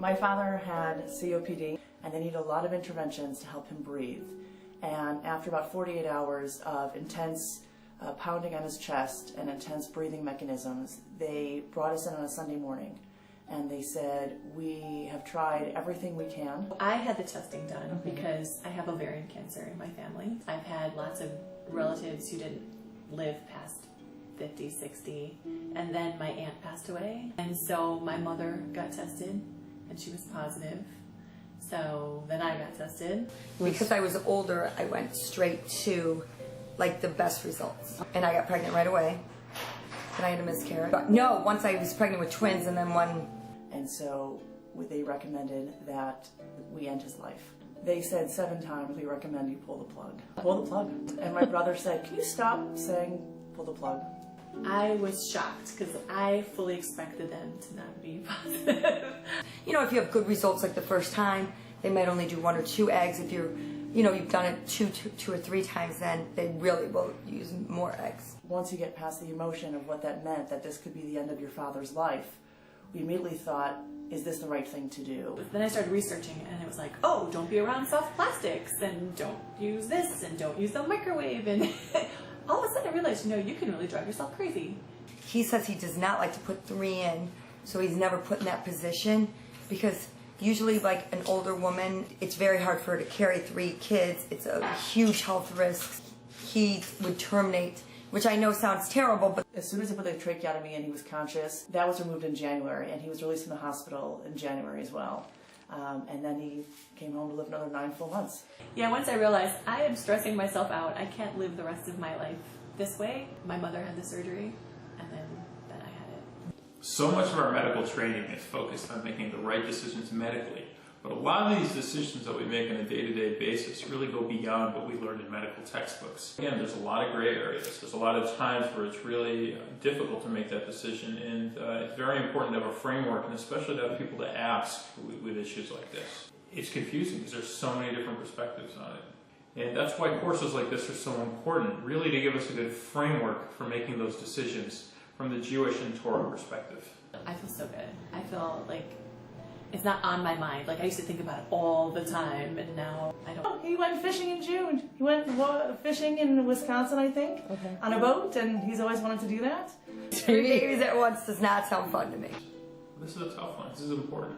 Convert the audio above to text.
My father had COPD and they needed a lot of interventions to help him breathe. And after about 48 hours of intense pounding on his chest and intense breathing mechanisms, they brought us in on a Sunday morning. And they said, we have tried everything we can. I had the testing done because I have ovarian cancer in my family. I've had lots of relatives who didn't live past 50, 60, and then my aunt passed away. And so my mother got tested and she was positive. So then I got tested. Because I was older, I went straight to like the best results. And I got pregnant right away. And I had a miscarriage. But no, once I was pregnant with twins and then one. And so they recommended that we end his life. They said 7 times, we recommend you pull the plug. Pull the plug. And my brother said, can you stop saying pull the plug? I was shocked because I fully expected them to not be positive. You know, if you have good results like the first time, they might only do 1 or 2 eggs. If you're, you know, you've done it two or three times, then they really will use more eggs. Once you get past the emotion of what that meant, that this could be the end of your father's life, we immediately thought, is this the right thing to do? Then I started researching and it was like, oh, don't be around soft plastics and don't use this and don't use the microwave. And all of a sudden I realized, you know, you can really drive yourself crazy. He says he does not like to put 3 in, so he's never put in that position because usually like an older woman, it's very hard for her to carry 3 kids. It's a huge health risk. He would terminate, which I know sounds terrible, but as soon as they put the tracheotomy and he was conscious, that was removed in January, and he was released from the hospital in January as well. And then he came home to live another 9 full months. Yeah, once I realized I am stressing myself out, I can't live the rest of my life this way. My mother had the surgery, and then I had it. So much of our medical training is focused on making the right decisions medically. But a lot of these decisions that we make on a day-to-day basis really go beyond what we learned in medical textbooks. Again, there's a lot of gray areas. There's a lot of times where it's really difficult to make that decision, and it's very important to have a framework, and especially to have people to ask with issues like this. It's confusing because there's so many different perspectives on it. And that's why courses like this are so important, really to give us a good framework for making those decisions from the Jewish and Torah perspective. I feel so good. I feel like it's not on my mind. Like I used to think about it all the time, and now I don't. He went fishing in June. He went fishing in Wisconsin, I think, on a boat, and he's always wanted to do that. 3 babies at once does not sound fun to me. This is a tough one. This is important.